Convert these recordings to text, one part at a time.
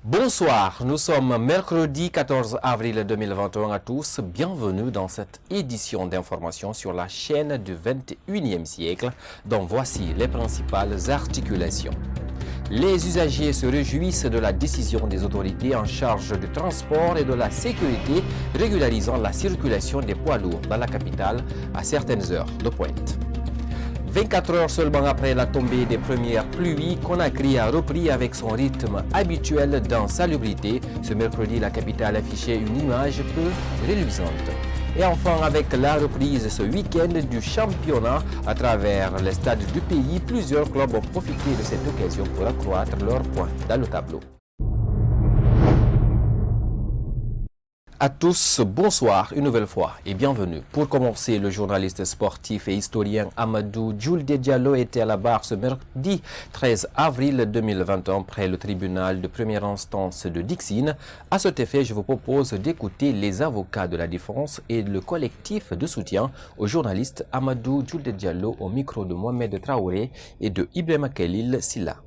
Bonsoir, nous sommes mercredi 14 avril 2021 à tous. Bienvenue dans cette édition d'information sur la chaîne du 21e siècle, dont voici les principales articulations. Les usagers se réjouissent de la décision des autorités en charge du transport et de la sécurité régularisant la circulation des poids lourds dans la capitale à certaines heures de pointe. 24 heures seulement après la tombée des premières pluies, Conakry a repris avec son rythme habituel d'insalubrité. Ce mercredi, la capitale affichait une image peu reluisante. Et enfin, avec la reprise ce week-end du championnat à travers les stades du pays, plusieurs clubs ont profité de cette occasion pour accroître leurs points dans le tableau. À tous, bonsoir une nouvelle fois et bienvenue. Pour commencer, le journaliste sportif et historien Amadou Djoulde Diallo était à la barre ce mercredi 13 avril 2021 près le tribunal de première instance de Dixine. À cet effet, je vous propose d'écouter les avocats de la défense et le collectif de soutien au journaliste Amadou Djoulde Diallo au micro de Mohamed Traoré et de Ibrahima Khalil Silla.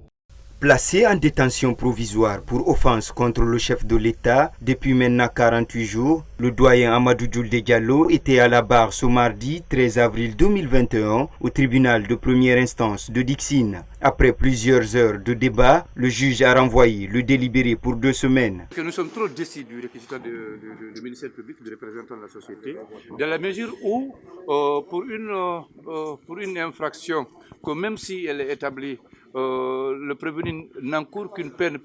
Placé en détention provisoire pour offense contre le chef de l'État depuis maintenant 48 jours, le doyen Amadou Djoulde Diallo était à la barre ce mardi 13 avril 2021 au tribunal de première instance de Dixine. Après plusieurs heures de débat, le juge a renvoyé le délibéré pour 2 semaines. Nous sommes trop déçus du réquisitoire du ministère public, du représentant de la société, dans la mesure où, pour une infraction, que même si elle est établie, le prévenu n'encourt qu'une peine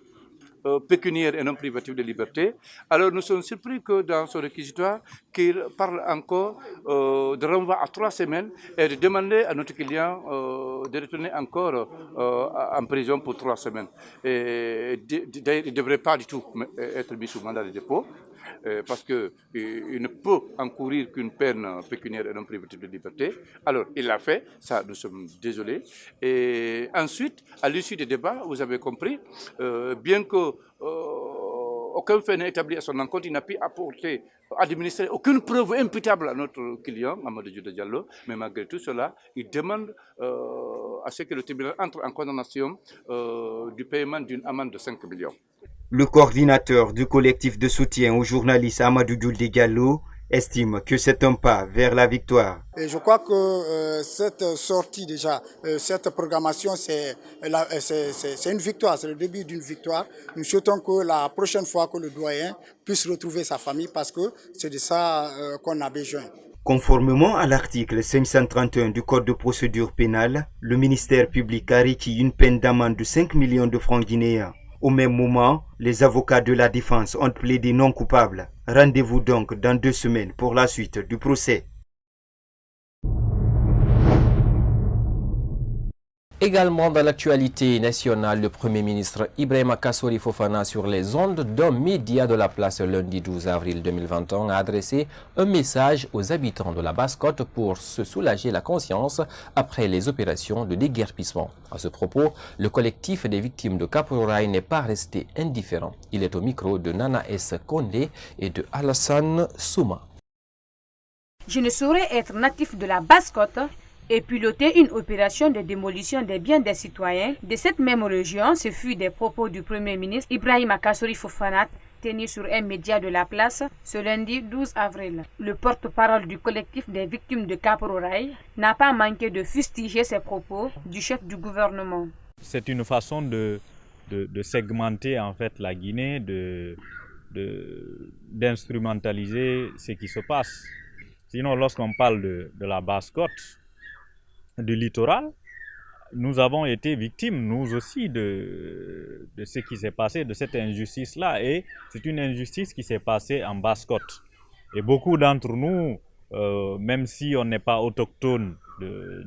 pécuniaire et non privative de liberté. Alors nous sommes surpris que dans ce réquisitoire, qu'il parle encore de renvoi à 3 semaines et de demander à notre client de retourner encore en prison pour 3 semaines. Et d'ailleurs, il ne devrait pas du tout être mis sous mandat de dépôt. Parce qu'il ne peut encourir qu'une peine pécuniaire et non privative de liberté. Alors, il l'a fait, ça, nous sommes désolés. Et ensuite, à l'issue des débats, vous avez compris, bien que aucun fait n'est établi à son encontre, il n'a pu administrer aucune preuve imputable à notre client, Amadou Djoulde Diallo, mais malgré tout cela, il demande à ce que le tribunal entre en condamnation du paiement d'une amende de 5 millions. Le coordinateur du collectif de soutien au journaliste Amadou Djoulde Diallo estime que c'est un pas vers la victoire. Et je crois que cette sortie déjà, cette programmation, c'est une victoire, c'est le début d'une victoire. Nous souhaitons que la prochaine fois que le doyen puisse retrouver sa famille parce que c'est de ça qu'on a besoin. Conformément à l'article 531 du Code de procédure pénale, le ministère public a requis une peine d'amende de 5 millions de francs guinéens. Au même moment, les avocats de la défense ont plaidé non coupable. Rendez-vous donc dans 2 semaines pour la suite du procès. Également dans l'actualité nationale, le Premier ministre Ibrahima Kassory Fofana sur les ondes d'un média de la place lundi 12 avril 2021 a adressé un message aux habitants de la Basse-Côte pour se soulager la conscience après les opérations de déguerpissement. À ce propos, le collectif des victimes de Kaporal n'est pas resté indifférent. Il est au micro de Nana S. Kondé et de Alassane Souma. Je ne saurais être natif de la Basse-Côte et piloter une opération de démolition des biens des citoyens de cette même région. Ce fut des propos du Premier ministre Ibrahima Kassory Fofana tenus sur un média de la place ce lundi 12 avril. Le porte-parole du collectif des victimes de Kaporal n'a pas manqué de fustiger ces propos du chef du gouvernement. C'est une façon de segmenter en fait la Guinée, d'instrumentaliser ce qui se passe. Sinon, lorsqu'on parle de la Basse-Côte, du littoral, nous avons été victimes, nous aussi, de ce qui s'est passé, de cette injustice-là. Et c'est une injustice qui s'est passée en Basse-Côte. Et beaucoup d'entre nous, même si on n'est pas autochtone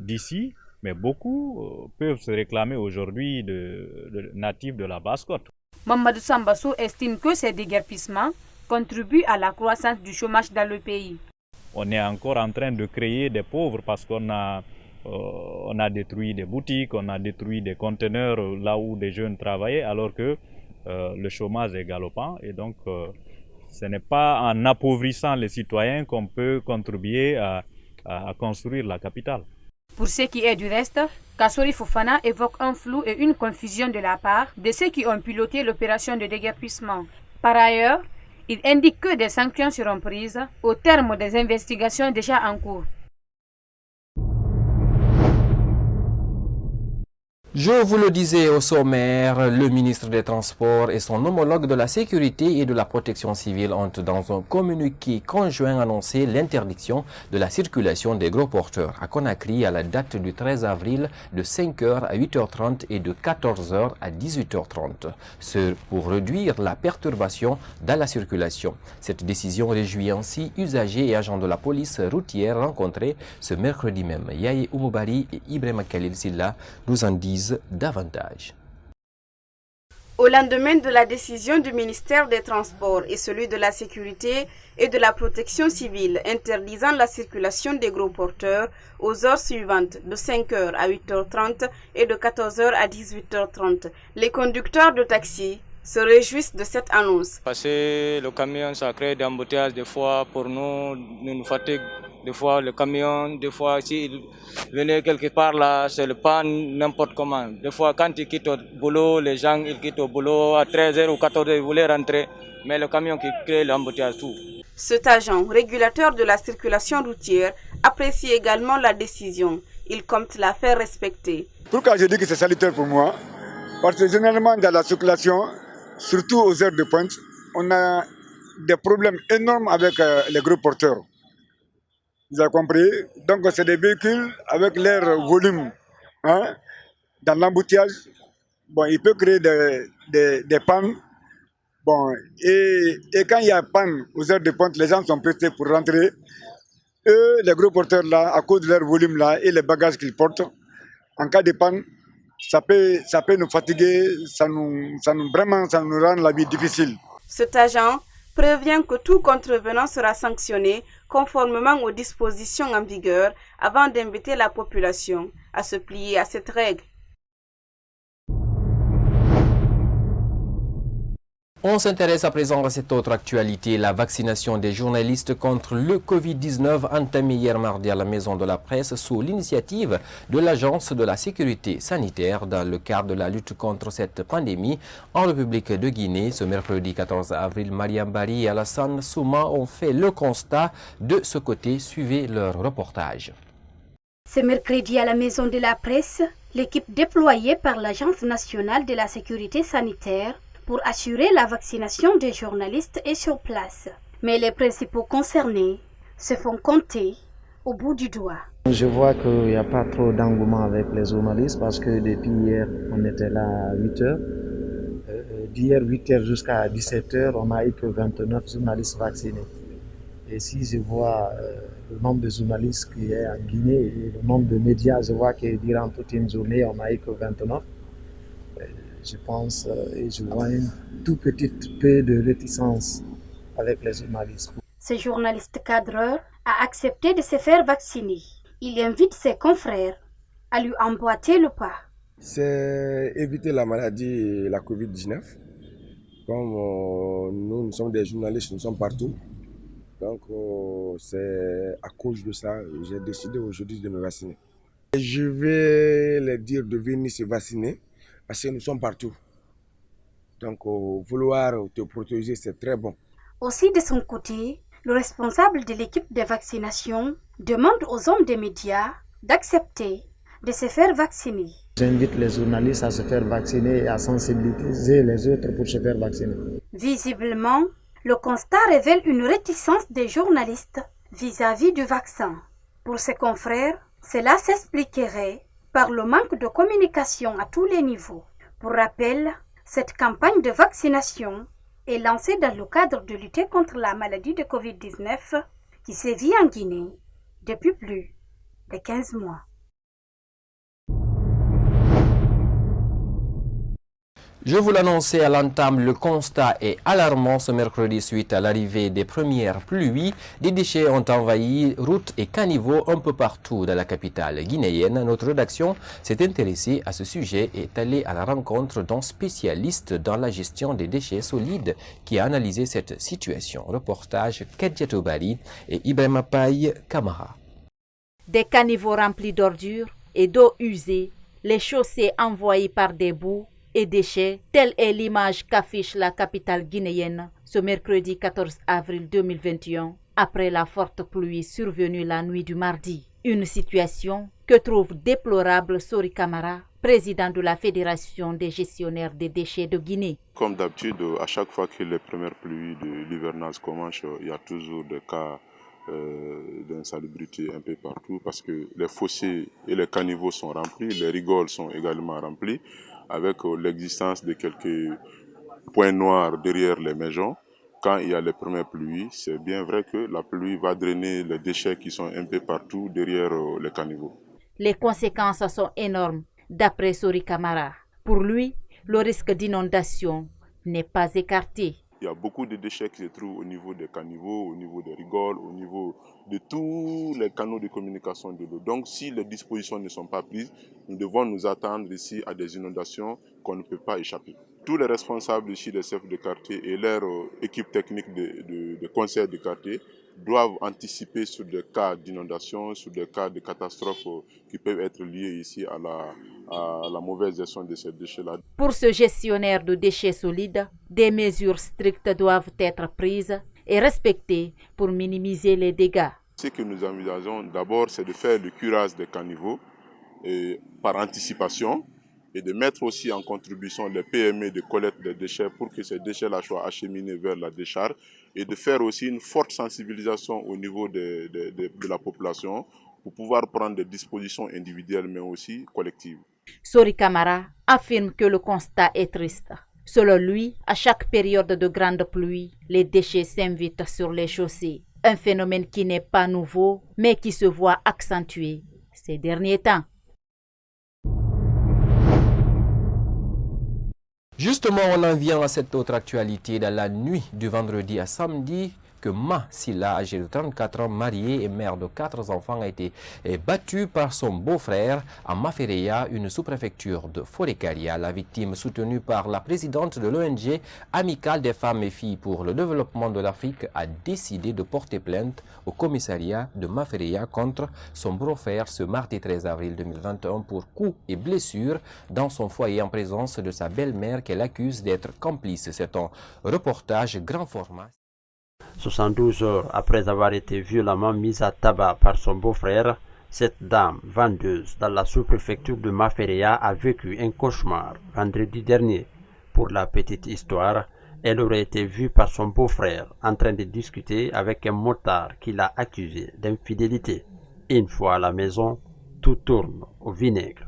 d'ici, mais beaucoup peuvent se réclamer aujourd'hui de natifs de la Basse-Côte. Mamadou Sambassou estime que ces déguerpissements contribuent à la croissance du chômage dans le pays. On est encore en train de créer des pauvres parce qu'on a détruit des boutiques, on a détruit des conteneurs là où des jeunes travaillaient, alors que le chômage est galopant. Et donc, ce n'est pas en appauvrissant les citoyens qu'on peut contribuer à construire la capitale. Pour ce qui est du reste, Kassori Fofana évoque un flou et une confusion de la part de ceux qui ont piloté l'opération de déguerpissement. Par ailleurs, il indique que des sanctions seront prises au terme des investigations déjà en cours. Je vous le disais au sommaire, le ministre des Transports et son homologue de la Sécurité et de la Protection civile ont dans un communiqué conjoint annoncé l'interdiction de la circulation des gros porteurs à Conakry à la date du 13 avril de 5h à 8h30 et de 14h à 18h30. C'est pour réduire la perturbation dans la circulation. Cette décision réjouit ainsi usagers et agents de la police routière rencontrés ce mercredi même. Yaye Oumoubari et Ibrahima Khalil Silla nous en disent davantage. Au lendemain de la décision du ministère des Transports et celui de la Sécurité et de la Protection civile interdisant la circulation des gros porteurs aux heures suivantes de 5h à 8h30 et de 14h à 18h30, les conducteurs de taxi se réjouissent de cette annonce. Passer le camion, ça crée des embouteillages des fois pour nous fatigue. Des fois le camion, des fois s'il venait quelque part là, c'est le panne n'importe comment. Des fois quand ils quittent au boulot, les gens ils quittent au boulot à 13h ou 14h, ils voulaient rentrer, mais le camion qui crée l'embouteillage tout. Cet agent régulateur de la circulation routière apprécie également la décision. Il compte la faire respecter. Pourquoi je dis que c'est salutaire pour moi? Parce que généralement dans la circulation, surtout aux heures de pointe, on a des problèmes énormes avec les gros porteurs. Vous avez compris? Donc c'est des véhicules avec leur volume dans l'embouteillage. Bon, il peut créer des pannes. Bon, et quand il y a panne aux heures de pointe, les gens sont pressés pour rentrer. Eux, les gros porteurs là, à cause de leur volume là et les bagages qu'ils portent, en cas de panne, ça peut nous fatiguer, ça nous rend la vie difficile. Cet agent prévient que tout contrevenant sera sanctionné conformément aux dispositions en vigueur avant d'inviter la population à se plier à cette règle. On s'intéresse à présent à cette autre actualité, la vaccination des journalistes contre le Covid-19 entamée hier mardi à la Maison de la Presse sous l'initiative de l'Agence de la Sécurité sanitaire dans le cadre de la lutte contre cette pandémie en République de Guinée. Ce mercredi 14 avril, Mariam Bari et Alassane Souma ont fait le constat de ce côté. Suivez leur reportage. Ce mercredi à la Maison de la Presse, l'équipe déployée par l'Agence nationale de la sécurité sanitaire pour assurer la vaccination des journalistes est sur place. Mais les principaux concernés se font compter au bout du doigt. Je vois qu'il n'y a pas trop d'engouement avec les journalistes parce que depuis hier, on était là à 8h. D'hier 8h jusqu'à 17h, on n'a eu que 29 journalistes vaccinés. Et si je vois le nombre de journalistes qui est en Guinée et le nombre de médias, je vois que durant toute une journée, on n'a eu que 29. Je pense et je vois un tout petit peu de réticence avec les journalistes. Ce journaliste cadreur a accepté de se faire vacciner. Il invite ses confrères à lui emboîter le pas. C'est éviter la maladie, la Covid-19. Comme nous sommes des journalistes, nous sommes partout. Donc c'est à cause de ça que j'ai décidé aujourd'hui de me vacciner. Et je vais leur dire de venir se vacciner. Parce que nous sommes partout. Donc, vouloir te protéger, c'est très bon. Aussi, de son côté, le responsable de l'équipe de vaccination demande aux hommes des médias d'accepter de se faire vacciner. J'invite les journalistes à se faire vacciner et à sensibiliser les autres pour se faire vacciner. Visiblement, le constat révèle une réticence des journalistes vis-à-vis du vaccin. Pour ses confrères, cela s'expliquerait par le manque de communication à tous les niveaux. Pour rappel, cette campagne de vaccination est lancée dans le cadre de lutter contre la maladie de Covid-19 qui sévit en Guinée depuis plus de 15 mois. Je vous l'annonçais à l'entame, le constat est alarmant ce mercredi suite à l'arrivée des premières pluies. Des déchets ont envahi routes et caniveaux un peu partout dans la capitale guinéenne. Notre rédaction s'est intéressée à ce sujet et est allée à la rencontre d'un spécialiste dans la gestion des déchets solides qui a analysé cette situation. Reportage Kedjato Bari et Ibrahima Paye Kamara. Des caniveaux remplis d'ordures et d'eau usée, les chaussées envoyées par des boues et déchets, telle est l'image qu'affiche la capitale guinéenne ce mercredi 14 avril 2021, après la forte pluie survenue la nuit du mardi. Une situation que trouve déplorable Sori Camara, président de la Fédération des gestionnaires des déchets de Guinée. Comme d'habitude, à chaque fois que les premières pluies de l'hivernage commencent, il y a toujours des cas d'insalubrité un peu partout parce que les fossés et les caniveaux sont remplis, les rigoles sont également remplis avec l'existence de quelques points noirs derrière les maisons. Quand il y a les premières pluies, c'est bien vrai que la pluie va drainer les déchets qui sont un peu partout derrière les caniveaux. Les conséquences sont énormes, d'après Sori Camara. Pour lui, le risque d'inondation n'est pas écarté. Il y a beaucoup de déchets qui se trouvent au niveau des caniveaux, au niveau des rigoles, au niveau de tous les canaux de communication de l'eau. Donc si les dispositions ne sont pas prises, nous devons nous attendre ici à des inondations qu'on ne peut pas échapper. Tous les responsables ici des chefs de quartier et leur équipe technique de conseil de quartier doivent anticiper sur des cas d'inondation, sur des cas de catastrophes qui peuvent être liés ici à la mauvaise gestion de ces déchets-là. Pour ce gestionnaire de déchets solides, des mesures strictes doivent être prises et respectées pour minimiser les dégâts. Ce que nous envisageons d'abord, c'est de faire le curage des caniveaux par anticipation et de mettre aussi en contribution les PME de collecte des déchets pour que ces déchets-là soient acheminés vers la décharge et de faire aussi une forte sensibilisation au niveau de la population pour pouvoir prendre des dispositions individuelles mais aussi collectives. Sori Camara affirme que le constat est triste. Selon lui, à chaque période de grande pluie, les déchets s'invitent sur les chaussées. Un phénomène qui n'est pas nouveau, mais qui se voit accentué ces derniers temps. Justement, on en vient à cette autre actualité. Dans la nuit du vendredi à samedi, que Ma Silla, âgée de 34 ans, mariée et mère de 4 enfants, a été battue par son beau-frère à Mafereya, une sous-préfecture de Forêt-Caria. La victime, soutenue par la présidente de l'ONG Amicale des femmes et filles pour le développement de l'Afrique, a décidé de porter plainte au commissariat de Mafereya contre son beau-frère ce mardi 13 avril 2021 pour coups et blessures dans son foyer en présence de sa belle-mère qu'elle accuse d'être complice. C'est un reportage grand format. 72 heures après avoir été violemment mise à tabac par son beau-frère, cette dame vendeuse dans la sous-préfecture de Mafereya a vécu un cauchemar vendredi dernier. Pour la petite histoire, elle aurait été vue par son beau-frère en train de discuter avec un motard qui l'a accusé d'infidélité. Une fois à la maison, tout tourne au vinaigre.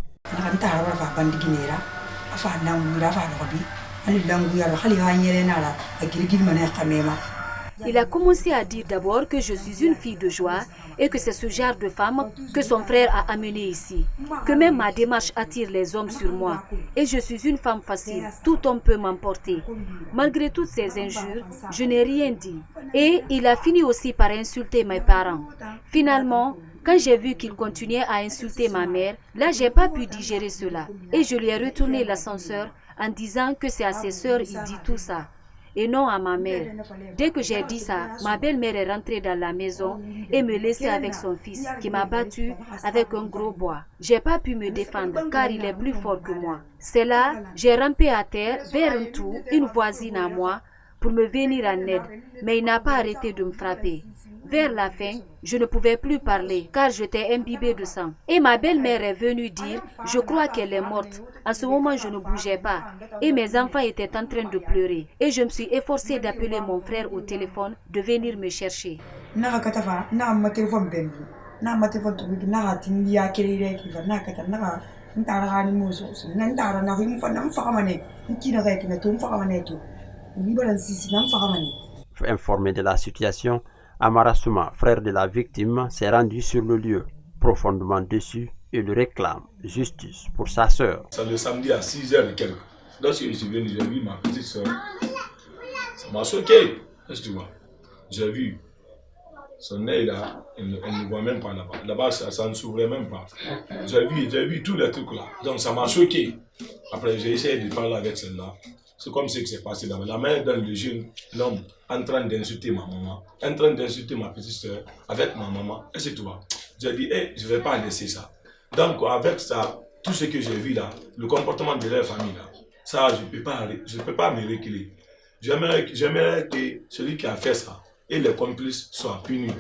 Il a commencé à dire d'abord que je suis une fille de joie et que c'est ce genre de femme que son frère a amené ici. Que même ma démarche attire les hommes sur moi. Et je suis une femme facile, tout homme peut m'emporter. Malgré toutes ces injures, je n'ai rien dit. Et il a fini aussi par insulter mes parents. Finalement, quand j'ai vu qu'il continuait à insulter ma mère, là j'ai pas pu digérer cela. Et je lui ai retourné l'ascenseur en disant que c'est à ses sœurs il dit tout ça. Et non à ma mère. Dès que j'ai dit ça, ma belle-mère est rentrée dans la maison et me laissait avec son fils qui m'a battu avec un gros bois. J'ai pas pu me défendre car il est plus fort que moi. C'est là, j'ai rampé à terre vers un trou, une voisine à moi, pour me venir en aide, mais il n'a pas arrêté de me frapper. Vers la fin, je ne pouvais plus parler car j'étais imbibée de sang. Et ma belle-mère est venue dire, je crois qu'elle est morte. En ce moment, je ne bougeais pas et mes enfants étaient en train de pleurer. Et je me suis efforcée d'appeler mon frère au téléphone de venir me chercher. Informé de la situation, Amara Souma, frère de la victime, s'est rendu sur le lieu, profondément déçu, et lui réclame justice pour sa sœur. C'est le samedi à 6h et quelques. Lorsque je suis venu, j'ai vu ma petite sœur. Ça m'a choqué. Est-ce que tu vois? J'ai vu son nez là, elle ne voit même pas là-bas. Là-bas, ça ne s'ouvrait même pas. J'ai vu tous les trucs là. Donc ça m'a choqué. Après, j'ai essayé de parler avec celle-là. C'est comme ce qui s'est passé là. La mère dans le jeune, l'homme, en train d'insulter ma maman, en train d'insulter ma petite soeur avec ma maman. Est-ce que tu vois? J'ai dit, hey, je ne vais pas laisser ça. Donc, avec ça, tout ce que j'ai vu là, le comportement de leur famille là, ça, je ne peux pas me reculer. J'aimerais que celui qui a fait ça et les complices soient punis.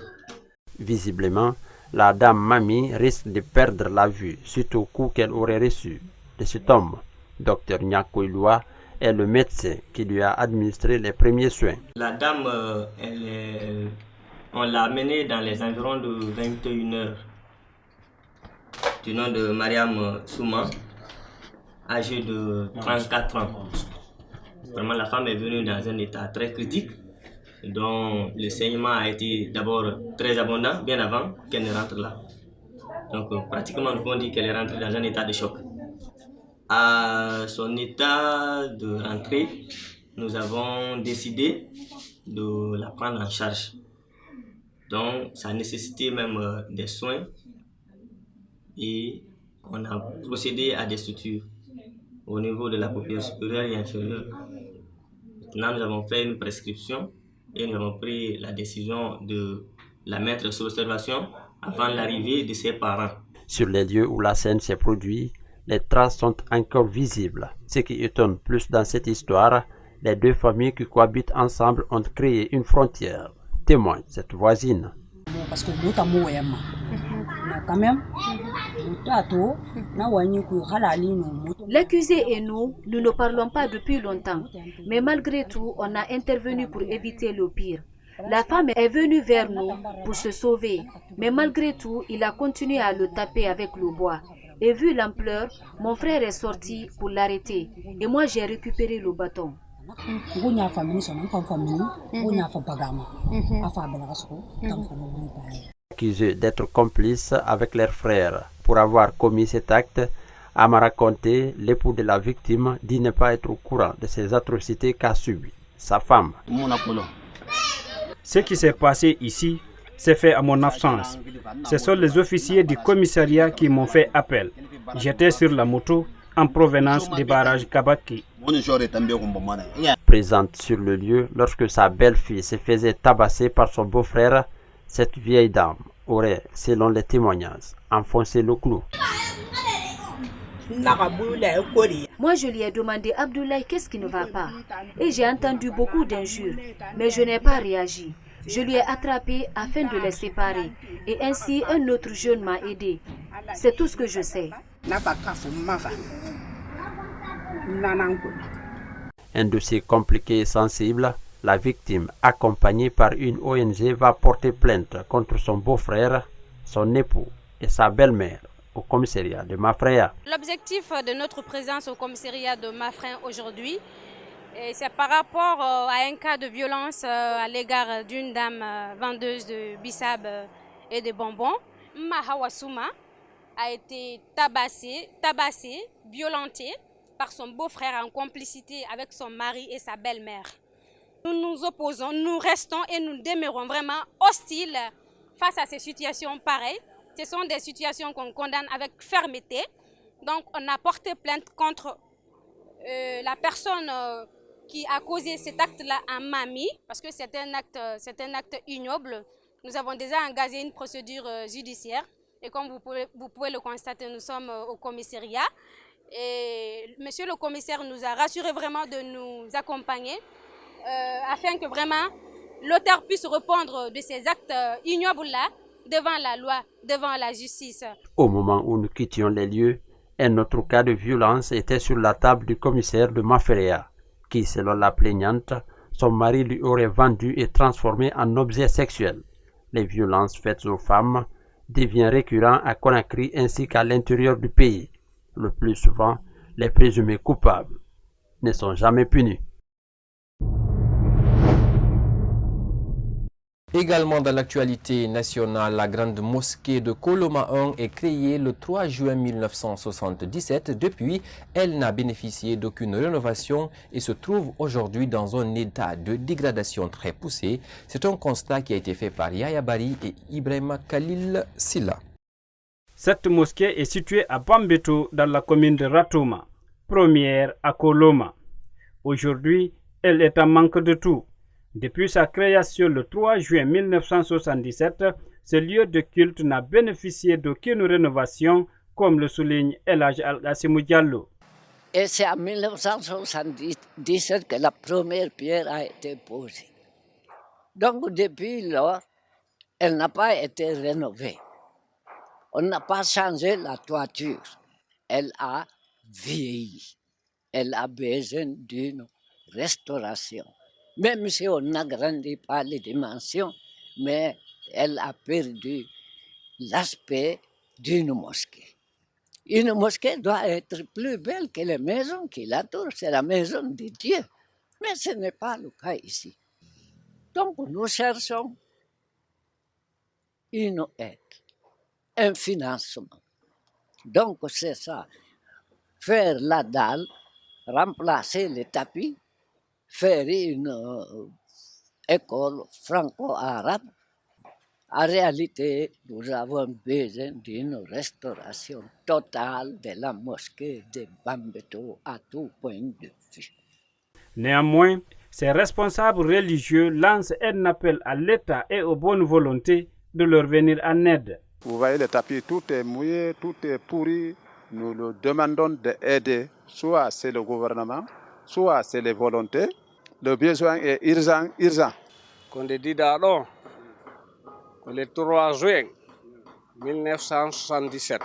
Visiblement, la dame Mami risque de perdre la vue suite au coup qu'elle aurait reçu de cet homme. Dr Nyako Ilua est le médecin qui lui a administré les premiers soins. La dame, on l'a amenée dans les environs de 21h, du nom de Mariam Souma, âgée de 34 ans. Vraiment, la femme est venue dans un état très critique, dont le saignement a été d'abord très abondant, bien avant qu'elle ne rentre là. Donc, pratiquement, nous pouvons dire qu'elle est rentrée dans un état de choc. À son état de rentrée, nous avons décidé de la prendre en charge. Donc, ça a nécessité même des soins et on a procédé à des sutures au niveau de la paupière supérieure et inférieure. Maintenant, nous avons fait une prescription et nous avons pris la décision de la mettre sous observation avant l'arrivée de ses parents. Sur les lieux où la scène s'est produite, les traces sont encore visibles. Ce qui étonne plus dans cette histoire, les deux familles qui cohabitent ensemble ont créé une frontière, témoigne cette voisine. Parce que quand même, l'accusé et nous ne parlons pas depuis longtemps. Mais malgré tout, on a intervenu pour éviter le pire. La femme est venue vers nous pour se sauver. Mais malgré tout, il a continué à le taper avec le bois. Et vu l'ampleur, mon frère est sorti pour l'arrêter. Et moi, j'ai récupéré le bâton. Accusés d'être complices avec leurs frères pour avoir commis cet acte, à m'a raconté, l'époux de la victime dit ne pas être au courant de ces atrocités qu'a subies sa femme. Ce qui s'est passé ici s'est fait à mon absence. Ce sont les officiers du commissariat qui m'ont fait appel. J'étais sur la moto en provenance du barrage Kabaki. Présente sur le lieu lorsque sa belle-fille se faisait tabasser par son beau-frère, cette vieille dame aurait, selon les témoignages, enfoncé le clou. Moi, je lui ai demandé, Abdoulaye, qu'est-ce qui ne va pas? Et j'ai entendu beaucoup d'injures, mais je n'ai pas réagi. Je lui ai attrapé afin de les séparer. Et ainsi, un autre jeune m'a aidé. C'est tout ce que je sais. Un dossier compliqué et sensible, la victime, accompagnée par une ONG, va porter plainte contre son beau-frère, son époux et sa belle-mère au commissariat de Mafraya. L'objectif de notre présence au commissariat de Mafraya aujourd'hui, c'est par rapport à un cas de violence à l'égard d'une dame vendeuse de bissab et de bonbons. Mahawa Souma a été tabassée, violentée par son beau-frère en complicité avec son mari et sa belle-mère. Nous nous opposons, nous restons et nous demeurons vraiment hostiles face à ces situations pareilles. Ce sont des situations qu'on condamne avec fermeté. Donc on a porté plainte contre la personne qui a causé cet acte-là à Mami, parce que c'est un acte ignoble. Nous avons déjà engagé une procédure judiciaire et comme vous pouvez le constater, nous sommes au commissariat. Et monsieur le commissaire nous a rassuré vraiment de nous accompagner afin que vraiment l'auteur puisse répondre de ces actes ignobles-là devant la loi, devant la justice. Au moment où nous quittions les lieux, un autre cas de violence était sur la table du commissaire de Mafraya, qui, selon la plaignante, son mari lui aurait vendu et transformé en objet sexuel. Les violences faites aux femmes deviennent récurrentes à Conakry ainsi qu'à l'intérieur du pays. Le plus souvent, les présumés coupables ne sont jamais punis. Également dans l'actualité nationale, la grande mosquée de Koloma 1 est créée le 3 juin 1977. Depuis, elle n'a bénéficié d'aucune rénovation et se trouve aujourd'hui dans un état de dégradation très poussé. C'est un constat qui a été fait par Yaya Bari et Ibrahima Khalil Silla. Cette mosquée est située à Bambeto dans la commune de Ratouma, première à Koloma. Aujourd'hui, elle est en manque de tout. Depuis sa création le 3 juin 1977, ce lieu de culte n'a bénéficié d'aucune rénovation, comme le souligne El Hadj Al-Gassimou Diallo. Et c'est en 1977 que la première pierre a été posée. Donc depuis lors, elle n'a pas été rénovée. On n'a pas changé la toiture. Elle a vieilli. Elle a besoin d'une restauration. Même si on n'agrandit pas les dimensions, mais elle a perdu l'aspect d'une mosquée. Une mosquée doit être plus belle que les maisons qui l'entourent. C'est la maison de Dieu. Mais ce n'est pas le cas ici. Donc nous cherchons une aide, un financement. Donc c'est ça. Faire la dalle, remplacer les tapis, faire une école franco-arabe. En réalité, nous avons besoin d'une restauration totale de la mosquée de Bambeto à tout point de vue. Néanmoins, ces responsables religieux lancent un appel à l'État et aux bonnes volontés de leur venir en aide. Vous voyez les tapis, tout est mouillé, tout est pourri. Nous le demandons d'aider, soit c'est le gouvernement, soit c'est les volontés. Le besoin est urgent. Le 3 juin 1977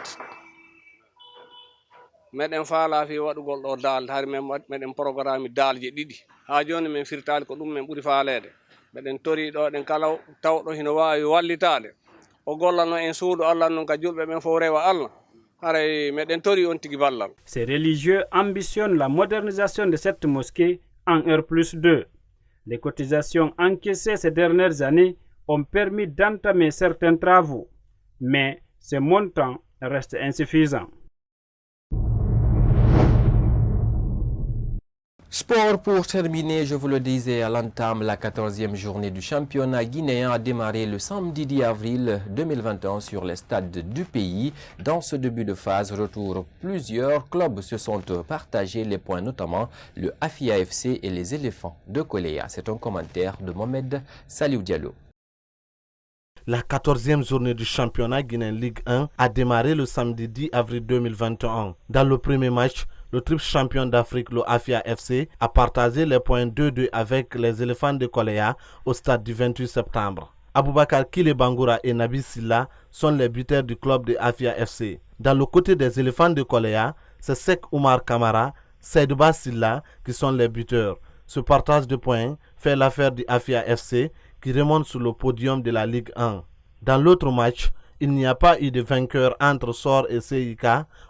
meɗen faala fi waɗugol ɗo dal hari meɗen programme dalje ɗiɗi ha joni min firtali ko ɗum min ɓuri faalede meɗen tori ɗo ɗen kala tawɗo hino wawi wallitade o gollano en suudu Allah noon ka julɓe ɓen fof rewa Allah haray meɗen tori on tigi ballal. Ces religieux ambitionnent la modernisation de cette mosquée en R+2. Les cotisations encaissées ces dernières années ont permis d'entamer certains travaux, mais ces montants restent insuffisants. Sport pour terminer, je vous le disais à l'entame, la 14e journée du championnat guinéen a démarré le samedi 10 avril 2021 sur les stades du pays. Dans ce début de phase retour, plusieurs clubs se sont partagés les points, notamment le Afia FC et les Éléphants de Kolea. C'est un commentaire de Mohamed Saliou Diallo. La 14e journée du championnat guinéen Ligue 1 a démarré le samedi 10 avril 2021. Dans le premier match, le triple champion d'Afrique, le Afia FC, a partagé les points 2-2 avec les Éléphants de Kolea au stade du 28 septembre. Aboubakar Kile Bangoura et Nabi Silla sont les buteurs du club de Afia FC. Dans le côté des Éléphants de Kolea, c'est Sek Oumar Kamara, Seydouba Silla qui sont les buteurs. Ce partage de points fait l'affaire du Afia FC qui remonte sur le podium de la Ligue 1. Dans l'autre match, il n'y a pas eu de vainqueur entre SOR et CIK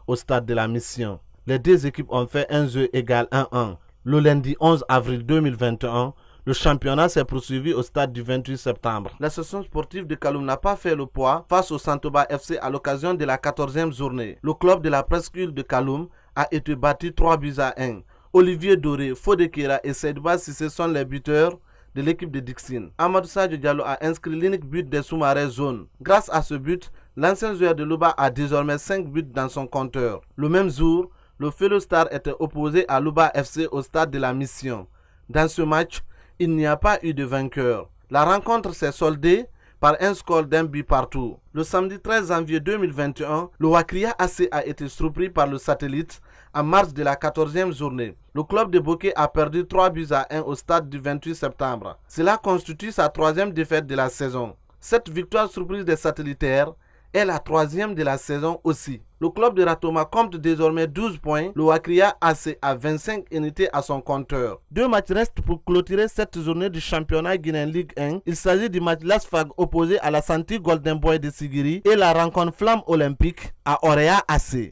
au stade de la Mission. Les deux équipes ont fait un jeu égal 1-1. Le lundi 11 avril 2021, le championnat s'est poursuivi au stade du 28 septembre. La section sportive de Kaloum n'a pas fait le poids face au Santoba FC à l'occasion de la 14e journée. Le club de la presqu'île de Kaloum a été battu 3-1. Olivier Doré, Fodekera et Seydouba Sissé sont les buteurs de l'équipe de Dixine. Amadou Sadio Diallo a inscrit l'unique but des sous-marins zone. Grâce à ce but, l'ancien joueur de Louba a désormais 5 buts dans son compteur. Le même jour, le Fellow Star était opposé à Louba FC au stade de la Mission. Dans ce match, il n'y a pas eu de vainqueur. La rencontre s'est soldée par un score d'un but partout. Le samedi 13 janvier 2021, le Wakria AC a été surpris par le Satellite en marge de la 14e journée. Le club de Bokeh a perdu 3-1 au stade du 28 septembre. Cela constitue sa 3e défaite de la saison. Cette victoire surprise des satellitaires est la 3e de la saison aussi. Le club de Ratoma compte désormais 12 points. Le Wakria AC a 25 unités à son compteur. 2 matchs restent pour clôturer cette journée du championnat guinéen Ligue 1. Il s'agit du match Lasfag opposé à la Santi Golden Boy de Sigiri et la rencontre Flamme Olympique à Orea AC.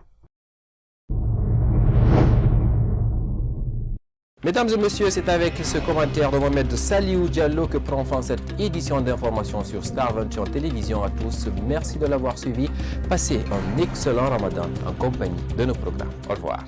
Mesdames et messieurs, c'est avec ce commentaire de Mohamed Saliou Diallo que prend fin cette édition d'information sur Star 21 Télévision à tous. Merci de l'avoir suivi. Passez un excellent Ramadan en compagnie de nos programmes. Au revoir.